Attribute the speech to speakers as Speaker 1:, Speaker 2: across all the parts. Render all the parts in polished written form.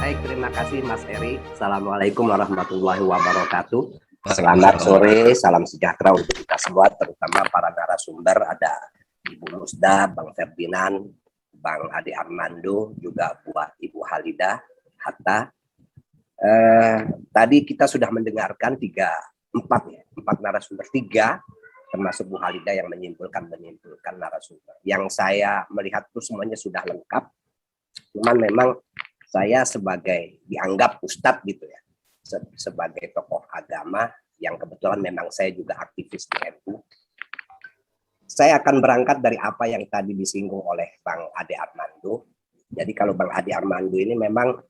Speaker 1: Baik, terima kasih Mas Eri. Assalamualaikum warahmatullahi wabarakatuh. Selamat sore, salam sejahtera untuk kita semua, terutama para narasumber. Ada Ibu Musda, Bang Ferdinand, Bang Ade Armando, juga buat Ibu Halidah Hatta. Tadi kita sudah mendengarkan empat narasumber, tiga termasuk Bu Halidah yang menyimpulkan narasumber. Yang saya melihat itu semuanya sudah lengkap. Cuman memang saya sebagai dianggap ustadz gitu ya, sebagai tokoh agama yang kebetulan memang saya juga aktivis di NU. Saya akan berangkat dari apa yang tadi disinggung oleh Bang Ade Armando. Jadi kalau Bang Ade Armando ini memang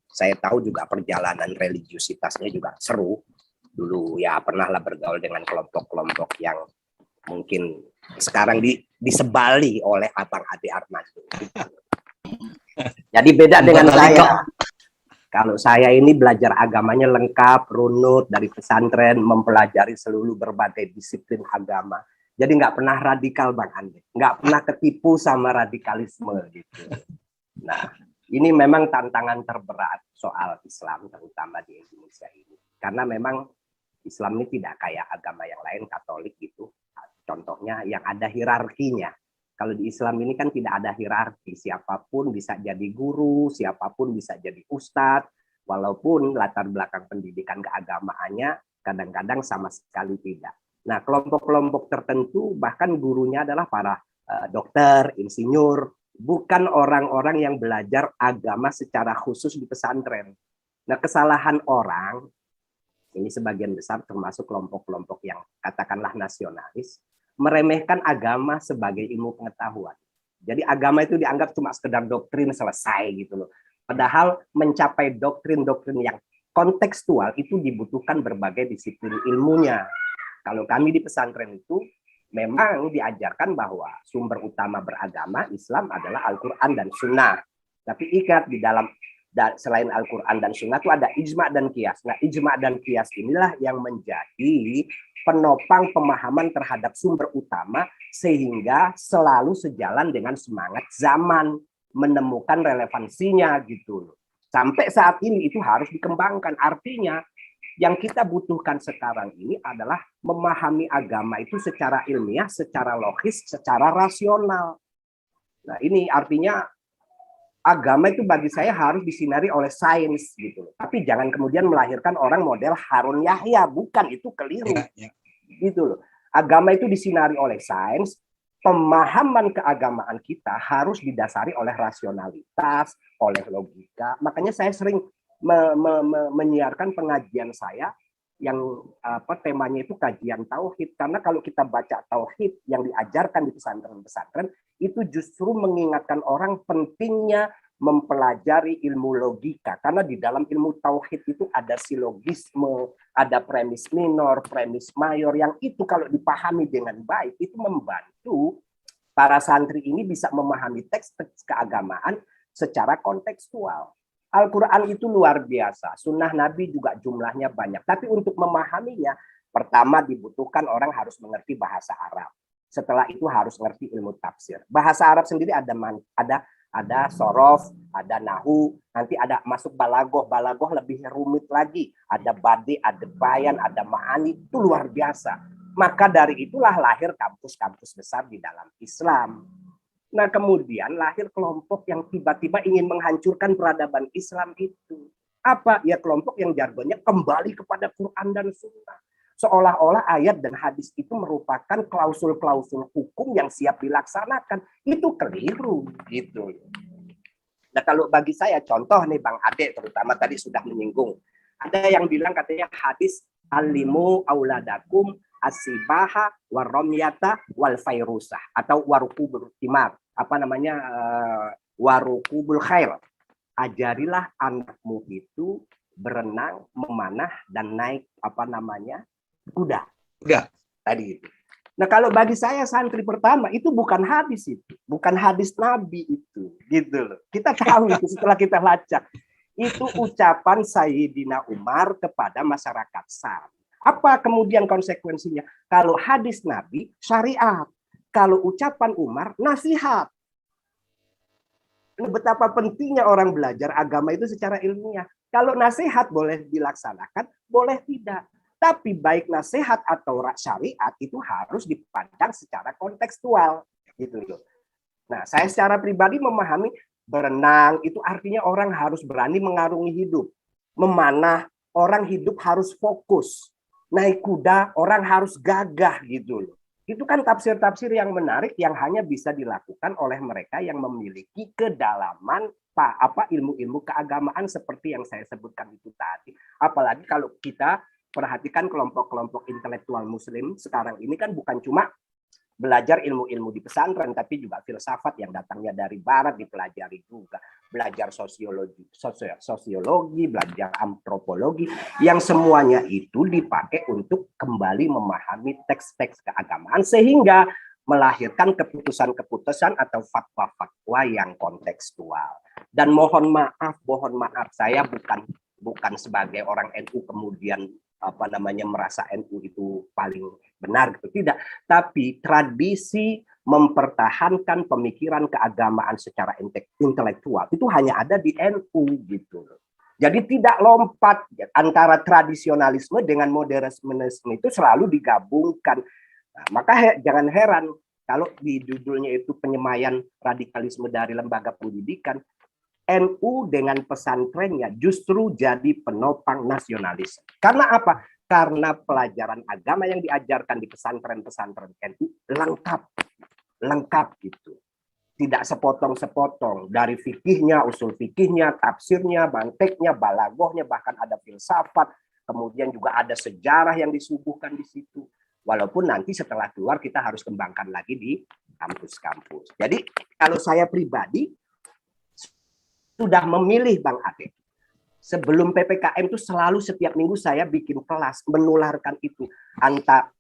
Speaker 1: saya tahu juga perjalanan religiusitasnya juga seru. Dulu ya pernahlah bergaul dengan kelompok-kelompok yang mungkin sekarang disebali oleh Abang Ade Armando. Jadi beda dengan saya. Kalau saya ini belajar agamanya lengkap, runut dari pesantren, mempelajari seluruh berbagai disiplin agama. Jadi nggak pernah radikal Bang Ande, nggak pernah ketipu sama radikalisme gitu. Nah, ini memang tantangan terberat soal Islam, terutama di Indonesia ini. Karena memang Islam ini tidak kayak agama yang lain, Katolik gitu. Contohnya yang ada hierarkinya. Kalau di Islam ini kan tidak ada hierarki, siapapun bisa jadi guru, siapapun bisa jadi ustadz, walaupun latar belakang pendidikan keagamaannya kadang-kadang sama sekali tidak. Nah, kelompok-kelompok tertentu bahkan gurunya adalah para dokter, insinyur, bukan orang-orang yang belajar agama secara khusus di pesantren. Nah, kesalahan orang, ini sebagian besar termasuk kelompok-kelompok yang katakanlah nasionalis, meremehkan agama sebagai ilmu pengetahuan. Jadi agama itu dianggap cuma sekedar doktrin selesai gitu loh. Padahal mencapai doktrin-doktrin yang kontekstual itu dibutuhkan berbagai disiplin ilmunya. Kalau kami di pesantren itu memang diajarkan bahwa sumber utama beragama Islam adalah Al-Quran dan Sunnah. Tapi ingat di dalam selain Al-Quran dan Sunnah itu ada ijma dan qiyas. Nah, ijma dan qiyas inilah yang menjadi penopang pemahaman terhadap sumber utama sehingga selalu sejalan dengan semangat zaman, menemukan relevansinya gitu. Sampai saat ini itu harus dikembangkan. Artinya yang kita butuhkan sekarang ini adalah memahami agama itu secara ilmiah, secara logis, secara rasional. Nah, ini artinya agama itu bagi saya harus disinari oleh sains gitu. Tapi jangan kemudian melahirkan orang model Harun Yahya, bukan, itu keliru. Gitu loh. Agama itu disinari oleh sains, pemahaman keagamaan kita harus didasari oleh rasionalitas, oleh logika. Makanya saya sering menyiarkan pengajian saya yang temanya itu kajian tauhid, karena kalau kita baca tauhid yang diajarkan di pesantren-pesantren itu justru mengingatkan orang pentingnya mempelajari ilmu logika, karena di dalam ilmu tauhid itu ada silogisme, ada premis minor, premis mayor, yang itu kalau dipahami dengan baik itu membantu para santri ini bisa memahami teks-teks keagamaan secara kontekstual. Al-Quran itu luar biasa, sunnah Nabi juga jumlahnya banyak. Tapi untuk memahaminya, pertama dibutuhkan orang harus mengerti bahasa Arab. Setelah itu harus mengerti ilmu tafsir. Bahasa Arab sendiri ada sorof, ada nahu, nanti ada masuk balagoh. Balagoh lebih rumit lagi. Ada badi, ada bayan, ada ma'ani, itu luar biasa. Maka dari itulah lahir kampus-kampus besar di dalam Islam. Nah, kemudian lahir kelompok yang tiba-tiba ingin menghancurkan peradaban Islam itu. Apa? Ya kelompok yang jargonnya kembali kepada Quran dan Sunnah. Seolah-olah ayat dan hadis itu merupakan klausul-klausul hukum yang siap dilaksanakan. Itu keliru. Gitu. Nah, kalau bagi saya, contoh nih Bang Ade terutama tadi sudah menyinggung. Ada yang bilang katanya hadis alimu auladakum asibaha waromyata wal fairusah atau warukubul timar, warukubul khair. Ajarilah anakmu itu berenang, memanah dan naik kuda. Tadi itu. Nah, kalau bagi saya santri pertama itu bukan hadis itu, bukan hadis Nabi itu, gitu loh. Kita tahu itu setelah kita lacak. Itu ucapan Sayyidina Umar kepada masyarakat Syam. Apa kemudian konsekuensinya? Kalau hadis Nabi syariat, kalau ucapan Umar nasihat. Betapa pentingnya orang belajar agama itu secara ilmiah. Kalau nasihat boleh dilaksanakan, boleh tidak. Tapi baik nasihat atau syariat itu harus dipandang secara kontekstual. Gitu loh. Nah, saya secara pribadi memahami berenang itu artinya orang harus berani mengarungi hidup. Memanah, orang hidup harus fokus. Naik kuda, orang harus gagah gitu loh. Itu kan tafsir-tafsir yang menarik yang hanya bisa dilakukan oleh mereka yang memiliki kedalaman ilmu-ilmu keagamaan seperti yang saya sebutkan itu tadi. Apalagi kalau kita perhatikan kelompok-kelompok intelektual muslim sekarang ini kan bukan cuma belajar ilmu-ilmu di pesantren, tapi juga filsafat yang datangnya dari barat dipelajari juga. Belajar sosiologi, belajar antropologi, yang semuanya itu dipakai untuk kembali memahami teks-teks keagamaan, sehingga melahirkan keputusan-keputusan atau fatwa-fatwa yang kontekstual. Dan mohon maaf, saya bukan sebagai orang NU kemudian merasa NU itu paling benar gitu, tidak, tapi tradisi mempertahankan pemikiran keagamaan secara intelektual itu hanya ada di NU gitu. Jadi tidak lompat antara tradisionalisme dengan modernisme itu selalu digabungkan. Nah, maka jangan heran kalau di judulnya itu penyemaian radikalisme dari lembaga pendidikan, NU dengan pesantrennya justru jadi penopang nasionalis. Karena apa? Karena pelajaran agama yang diajarkan di pesantren-pesantren NU lengkap gitu. Tidak sepotong-sepotong, dari fikihnya, usul fikihnya, tafsirnya, manteknya, balagohnya, bahkan ada filsafat, kemudian juga ada sejarah yang disuguhkan di situ. Walaupun nanti setelah keluar kita harus kembangkan lagi di kampus-kampus. Jadi kalau saya pribadi sudah memilih Bang Ade. Sebelum PPKM itu selalu setiap minggu saya bikin kelas, menularkan itu.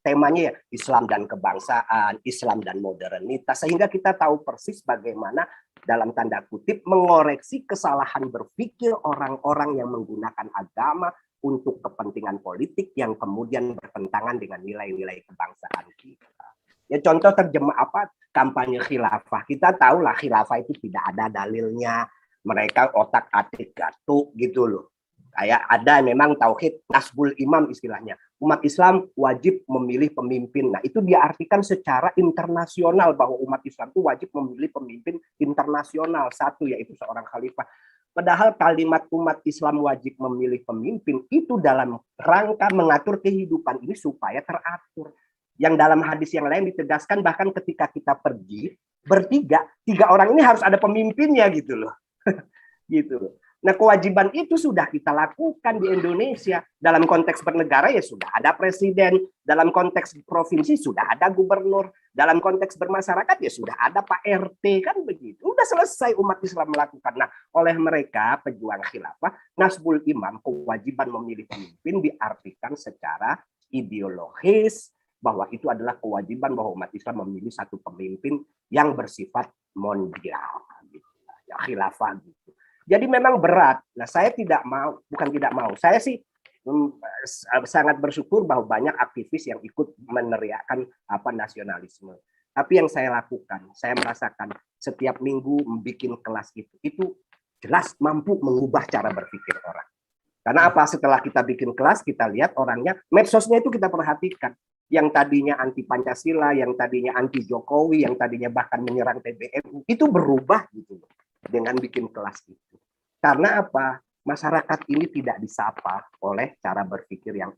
Speaker 1: Temanya ya Islam dan kebangsaan, Islam dan modernitas. Sehingga kita tahu persis bagaimana dalam tanda kutip mengoreksi kesalahan berpikir orang-orang yang menggunakan agama untuk kepentingan politik yang kemudian bertentangan dengan nilai-nilai kebangsaan kita. Ya contoh terjemah kampanye khilafah. Kita tahulah khilafah itu tidak ada dalilnya. Mereka otak-atik gatuk gitu loh. Kayak ada memang tauhid nasbul imam istilahnya. Umat Islam wajib memilih pemimpin. Nah, itu diartikan secara internasional bahwa umat Islam itu wajib memilih pemimpin internasional. Satu yaitu seorang khalifah. Padahal kalimat umat Islam wajib memilih pemimpin itu dalam rangka mengatur kehidupan ini supaya teratur. Yang dalam hadis yang lain ditegaskan bahkan ketika kita pergi bertiga, 3 orang ini harus ada pemimpinnya gitu loh. Gitu. Nah, kewajiban itu sudah kita lakukan di Indonesia. Dalam konteks bernegara ya sudah ada presiden, dalam konteks provinsi sudah ada gubernur, dalam konteks bermasyarakat ya sudah ada Pak RT, kan begitu. Udah selesai umat Islam melakukan. Nah, oleh mereka pejuang khilafah, nasbul imam, kewajiban memilih pemimpin diartikan secara ideologis bahwa itu adalah kewajiban bahwa umat Islam memilih satu pemimpin yang bersifat mondial. Ya, khilafah gitu. Jadi memang berat. Nah, saya bukan tidak mau. Saya sih sangat bersyukur bahwa banyak aktivis yang ikut meneriakkan nasionalisme. Tapi yang saya lakukan, saya merasakan setiap minggu membuat kelas itu jelas mampu mengubah cara berpikir orang. Karena apa? Setelah kita bikin kelas, kita lihat orangnya, medsosnya itu kita perhatikan. Yang tadinya anti Pancasila, yang tadinya anti Jokowi, yang tadinya bahkan menyerang PBNU, itu berubah gitu dengan bikin kelas itu. Karena apa? Masyarakat ini tidak disapa oleh cara berpikir yang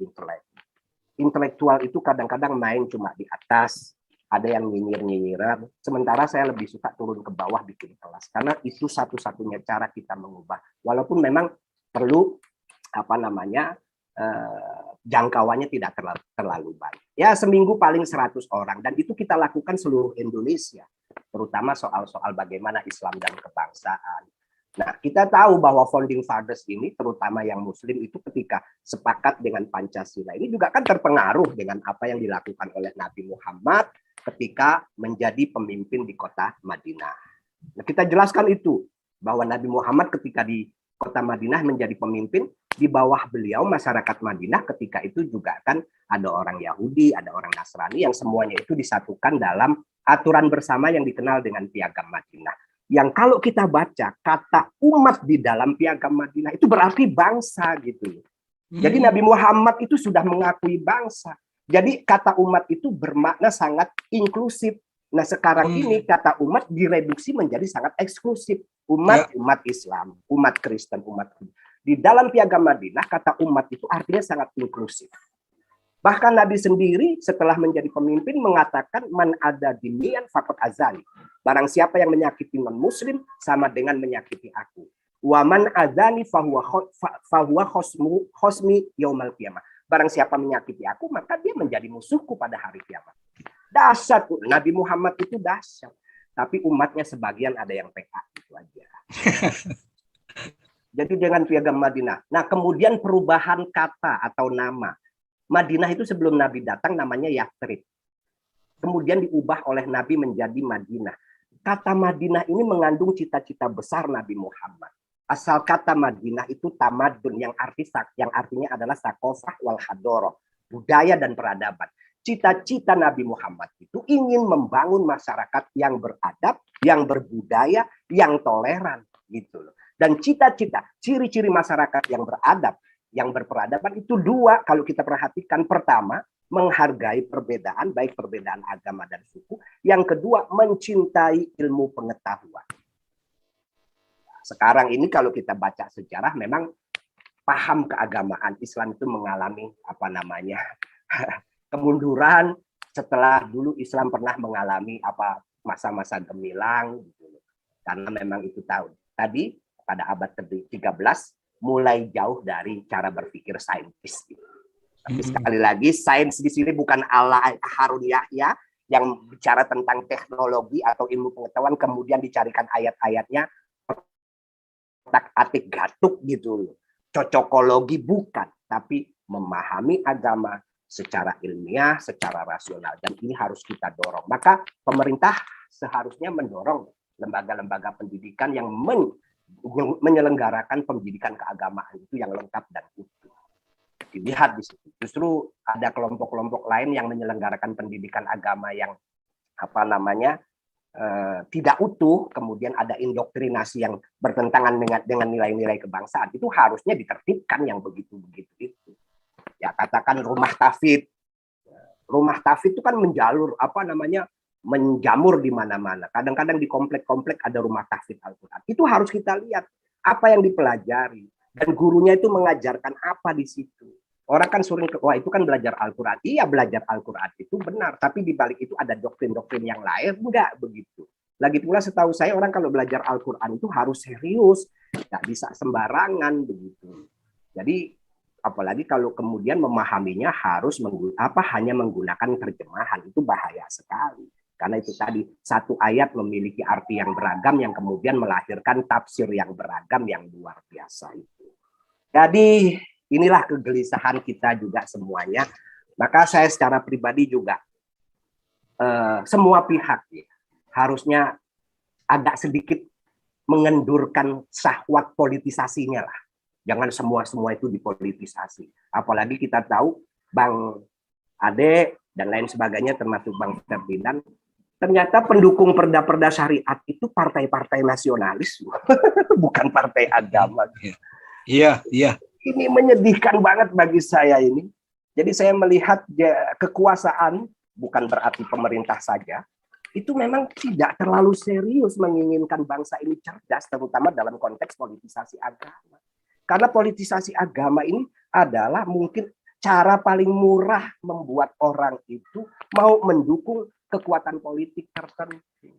Speaker 1: intelektual itu kadang-kadang main cuma di atas, ada yang nyinyir-nyinyiran, sementara saya lebih suka turun ke bawah bikin kelas, karena itu satu-satunya cara kita mengubah. Walaupun memang perlu jangkauannya tidak terlalu banyak. Ya seminggu paling 100 orang, dan itu kita lakukan seluruh Indonesia, terutama soal-soal bagaimana Islam dan kebangsaan. Nah, kita tahu bahwa founding fathers ini, terutama yang Muslim itu ketika sepakat dengan Pancasila ini juga kan terpengaruh dengan apa yang dilakukan oleh Nabi Muhammad ketika menjadi pemimpin di kota Madinah. Nah, kita jelaskan itu bahwa Nabi Muhammad ketika di kota Madinah menjadi pemimpin, di bawah beliau masyarakat Madinah ketika itu juga kan ada orang Yahudi, ada orang Nasrani yang semuanya itu disatukan dalam aturan bersama yang dikenal dengan Piagam Madinah. yang kalau kita baca kata umat di dalam Piagam Madinah itu berarti bangsa gitu. Jadi Nabi Muhammad itu sudah mengakui bangsa. Jadi kata umat itu bermakna sangat inklusif. Nah sekarang ini kata umat direduksi menjadi sangat eksklusif. Umat, umat Islam, umat Kristen, umat. Di dalam Piagam Madinah kata umat itu artinya sangat inklusif. Bahkan Nabi sendiri setelah menjadi pemimpin mengatakan man ada dinian fakot azali. Barang siapa yang menyakiti non-muslim sama dengan menyakiti aku. Waman azani fahuwa khosmi yaumal qiyamah. Barang siapa menyakiti aku maka dia menjadi musuhku pada hari kiamat. Dahsyat, Nabi Muhammad itu dahsyat. Tapi umatnya sebagian ada yang PK itu aja. Jadi dengan Piagam Madinah. Nah kemudian perubahan kata atau nama. Madinah itu sebelum Nabi datang namanya Yathrib. Kemudian diubah oleh Nabi menjadi Madinah. Kata Madinah ini mengandung cita-cita besar Nabi Muhammad. Asal kata Madinah itu tamadun yang artinya adalah sakofah wal hadoroh, budaya dan peradaban. Cita-cita Nabi Muhammad itu ingin membangun masyarakat yang beradab, yang berbudaya, yang toleran gitu loh. Dan cita-cita, ciri-ciri masyarakat yang beradab, yang berperadaban itu dua kalau kita perhatikan. Pertama, menghargai perbedaan, baik perbedaan agama dan suku. Yang kedua, mencintai ilmu pengetahuan. Sekarang ini kalau kita baca sejarah, memang paham keagamaan Islam itu mengalami kemunduran setelah dulu Islam pernah mengalami masa-masa gemilang gitu. Karena memang itu tadi pada abad ke-13 mulai jauh dari cara berpikir saintis. Tapi sekali lagi, sains di sini bukan ala Harun Yahya yang bicara tentang teknologi atau ilmu pengetahuan, kemudian dicarikan ayat-ayatnya, otak-atik gatuk gitu loh. Cocokologi bukan, tapi memahami agama secara ilmiah, secara rasional. Dan ini harus kita dorong. Maka pemerintah seharusnya mendorong lembaga-lembaga pendidikan yang menyelenggarakan pendidikan keagamaan itu yang lengkap dan utuh. Dilihat di situ. Justru ada kelompok-kelompok lain yang menyelenggarakan pendidikan agama yang tidak utuh, kemudian ada indoktrinasi yang bertentangan dengan nilai-nilai kebangsaan. Itu harusnya ditertibkan yang begitu-begitu itu. Ya katakan rumah tahfidz. Rumah tahfidz itu kan menjamur di mana-mana. Kadang-kadang di komplek-komplek ada rumah tahfidz Al-Quran. Itu harus kita lihat apa yang dipelajari. Dan gurunya itu mengajarkan apa di situ. Orang kan sering, wah itu kan belajar Al-Quran. Iya belajar Al-Quran itu benar. Tapi di balik itu ada doktrin-doktrin yang lain. Enggak begitu. Lagi pula setahu saya orang kalau belajar Al-Quran itu harus serius. Nggak bisa sembarangan begitu. Jadi apalagi kalau kemudian memahaminya harus hanya menggunakan terjemahan. Itu bahaya sekali. Karena itu tadi, satu ayat memiliki arti yang beragam yang kemudian melahirkan tafsir yang beragam yang luar biasa itu. Jadi inilah kegelisahan kita juga semuanya. Maka saya secara pribadi juga semua pihak ya, harusnya agak sedikit mengendurkan syahwat politisasinya lah. Jangan semua itu dipolitisasi. Apalagi kita tahu Bang Ade dan lain sebagainya termasuk Bang Ferdinand, ternyata pendukung perda-perda syariat itu partai-partai nasionalis, bukan partai agama.
Speaker 2: Iya.
Speaker 1: Ini menyedihkan banget bagi saya ini. Jadi saya melihat kekuasaan, bukan berarti pemerintah saja, itu memang tidak terlalu serius menginginkan bangsa ini cerdas, terutama dalam konteks politisasi agama. Karena politisasi agama ini adalah mungkin cara paling murah membuat orang itu mau mendukung kekuatan politik tertentu.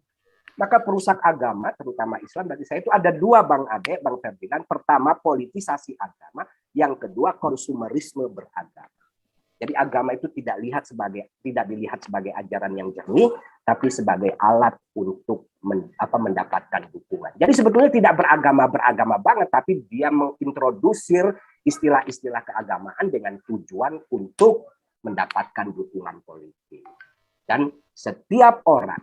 Speaker 1: Maka perusak agama, terutama Islam, bagi saya itu ada dua, Bang Ade, Bang Ferdinand. Pertama, politisasi agama. Yang kedua, konsumerisme beragama. Jadi agama itu tidak dilihat sebagai ajaran yang jernih, tapi sebagai alat untuk mendapatkan dukungan. Jadi sebetulnya tidak beragama banget, tapi dia mengintrodusir istilah-istilah keagamaan dengan tujuan untuk mendapatkan dukungan politik. Dan setiap orang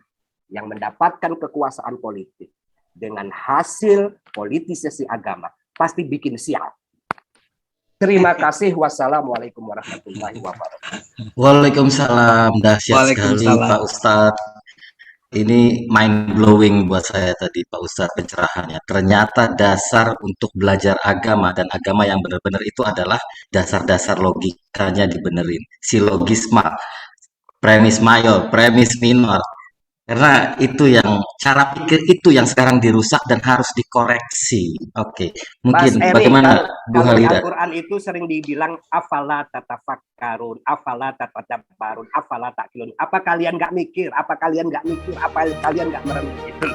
Speaker 1: yang mendapatkan kekuasaan politik dengan hasil politisasi agama pasti bikin sial. Terima kasih. Wassalamualaikum warahmatullahi wabarakatuh.
Speaker 3: Waalaikumsalam. Dahsyat sekali Pak Ustadz.
Speaker 2: Ini mind blowing buat saya tadi Pak Ustadz pencerahannya. Ternyata dasar untuk belajar agama dan agama yang benar-benar itu adalah dasar-dasar logikanya dibenerin. Silogisma, premis mayor, premis minor. Karena itu yang cara pikir itu yang sekarang dirusak dan harus dikoreksi. Oke,
Speaker 1: Mas
Speaker 2: mungkin
Speaker 1: Eri,
Speaker 2: bagaimana
Speaker 1: kalau
Speaker 2: Bu
Speaker 1: kalau di
Speaker 2: Halida?
Speaker 1: Al-Quran itu sering dibilang afala tatafakkarun, afala tatadabbarun, afala takilun. Apa kalian nggak mikir? Apa kalian nggak mikir? Apa kalian nggak merenung? Gitu.